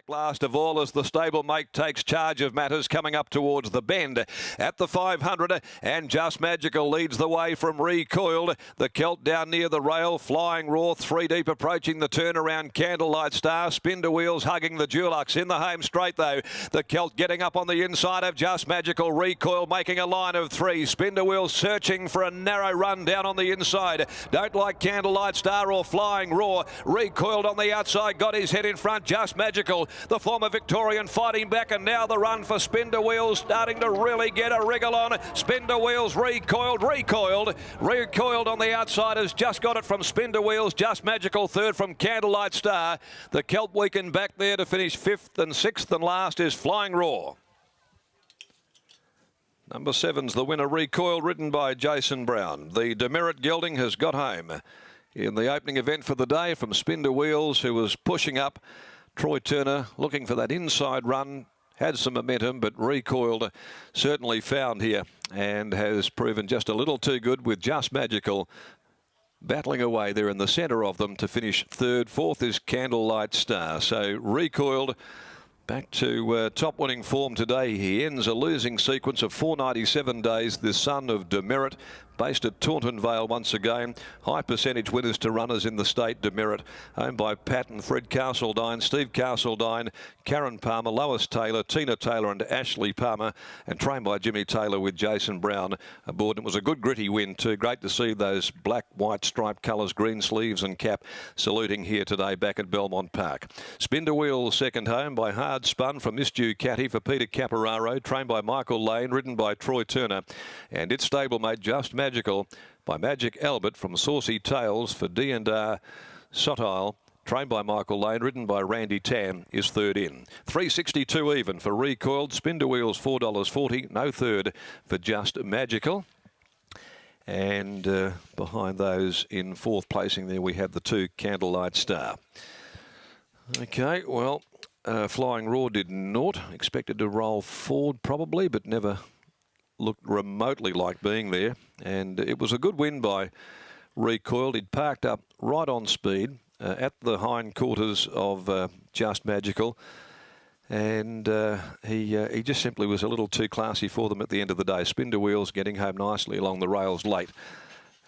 Last of all, as the stablemate takes charge of matters coming up towards the bend at the 500, and Just Magical leads the way from Recoiled. The Celt down near the rail, Flying Raw, 3 deep approaching the turnaround. Candlelight Star, Spin to Wheels hugging the Dulux in the home straight though. The Celt getting up on the inside of Just Magical. Recoil making a line of 3. Spin to Wheels searching for a narrow run down on the inside. Don't like Candlelight Star or Flying Raw. Recoiled on the outside, got his head in front. Just Magical, the former Victorian, fighting back, and now the run for Spin to Wheels starting to really get a wriggle on. Spin to Wheels, recoiled on the outside, has just got it from Spin to Wheels. Just Magical third from Candlelight Star. The Celt weakened back there to finish 5th, and 6th and last is Flying Raw. Number 7's the winner, Recoiled, ridden by Jason Brown. The demerit gelding has got home in the opening event for the day from Spin to Wheels, who was pushing up. Troy Turner looking for that inside run, had some momentum, but Recoiled certainly found here and has proven just a little too good, with Just Magical battling away there in the centre of them to finish 3rd. 4th is Candlelight Star. So Recoiled back to top winning form today. He ends a losing sequence of 497 days. The son of Demerit, based at Taunton Vale once again. High percentage winners to runners in the state. Demerit, owned by Pat and Fred Castledine, Steve Castledine, Karen Palmer, Lois Taylor, Tina Taylor and Ashley Palmer, and trained by Jimmy Taylor with Jason Brown aboard. It was a good gritty win too. Great to see those black, white striped colours, green sleeves and cap saluting here today back at Belmont Park. Spin to Wheels second home by Hard Spun from Misdew Catty for Peter Caporaro, trained by Michael Lane, ridden by Troy Turner, and its stablemate Just Magical by Magic Albert from Saucy Tales for D&R Sotile, trained by Michael Lane, ridden by Randy Tan, is 3rd in. 362 even for Recoiled. Spin to Wheels $4.40, no 3rd for Just Magical. And behind those in 4th placing there we have the 2 Candlelight Star. Okay, well, Flying Raw did naught. Expected to roll forward probably, but never looked remotely like being there. And it was a good win by Recoiled. He'd parked up right on speed at the hindquarters of Just Magical. And he just simply was a little too classy for them at the end of the day. Spin to Wheels getting home nicely along the rails late.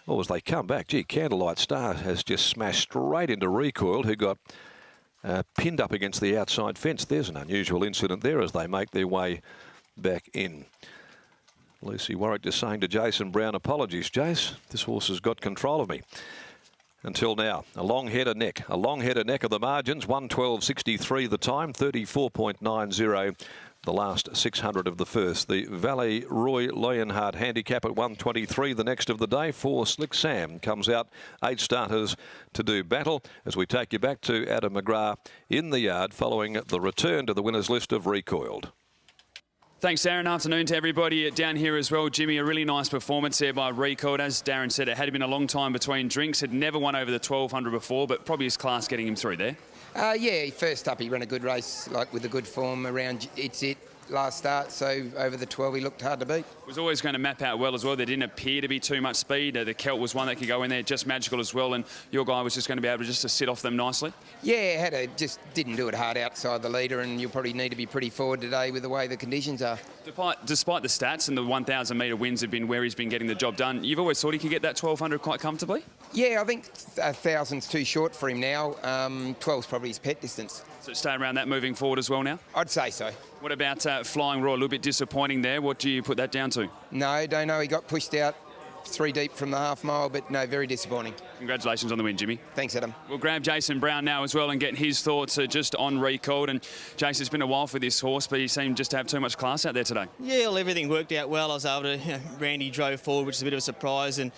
Oh, as they come back, gee, Candlelight Star has just smashed straight into Recoiled, who got pinned up against the outside fence. There's an unusual incident there as they make their way back in. Lucy Warwick just saying to Jason Brown, apologies, Jace, this horse has got control of me. Until now, a long head of neck of the margins, 112.63 the time, 34.90 the last 600 of the first. The Valley Roy Leonhardt handicap at 123, the next of the day. 4 Slick Sam comes out, 8 starters to do battle as we take you back to Adam McGrath in the yard following the return to the winners list of Recoiled. Thanks, Darren. Afternoon to everybody down here as well. Jimmy, a really nice performance there by Recoiled. As Darren said, it had been a long time between drinks. Had never won over the 1200 before, but probably his class getting him through there. Yeah, first up he ran a good race, like with a good form around It's It last start, so over the 12 he looked hard to beat. Was always going to map out well as well. There didn't appear to be too much speed. The Celt was one that could go in there, Just Magical as well, and your guy was just going to be able to sit off them nicely. Yeah, just didn't do it hard outside the leader, and you'll probably need to be pretty forward today with the way the conditions are. Despite the stats and the 1,000 metre wins have been where he's been getting the job done, you've always thought he could get that 1,200 quite comfortably? Yeah, I think 1,000's too short for him now. 12's probably his pet distance. So stay around that moving forward as well now? I'd say so. What about Flying Raw? A little bit disappointing there. What do you put that down to? No, don't know. He got pushed out 3 deep from the half mile, but no, very disappointing. Congratulations on the win, Jimmy. Thanks, Adam. We'll grab Jason Brown now as well and get his thoughts just on Recoiled. And Jason, it's been a while for this horse, but he seemed just to have too much class out there today. Yeah, well, everything worked out well. I was able to, Randy drove forward, which is a bit of a surprise, and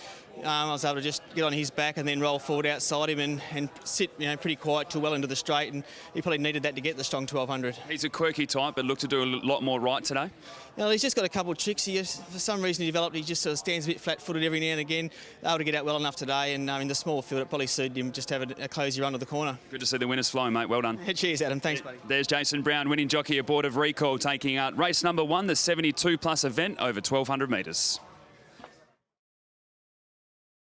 I was able to just get on his back and then roll forward outside him and sit, pretty quiet till well into the straight, and he probably needed that to get the strong 1200. He's a quirky type, but looked to do a lot more right today. He's just got a couple of tricks. For some reason, he developed. He just sort of stands a bit flat-footed every now and again. Able to get out well enough today, and in the small field, it probably suited him just to have a cosy run to the corner. Good to see the winners flowing, mate. Well done. Cheers, Adam. Thanks, buddy. There's Jason Brown, winning jockey aboard of Recoiled, taking out race number 1, the 72+ event over 1,200 metres.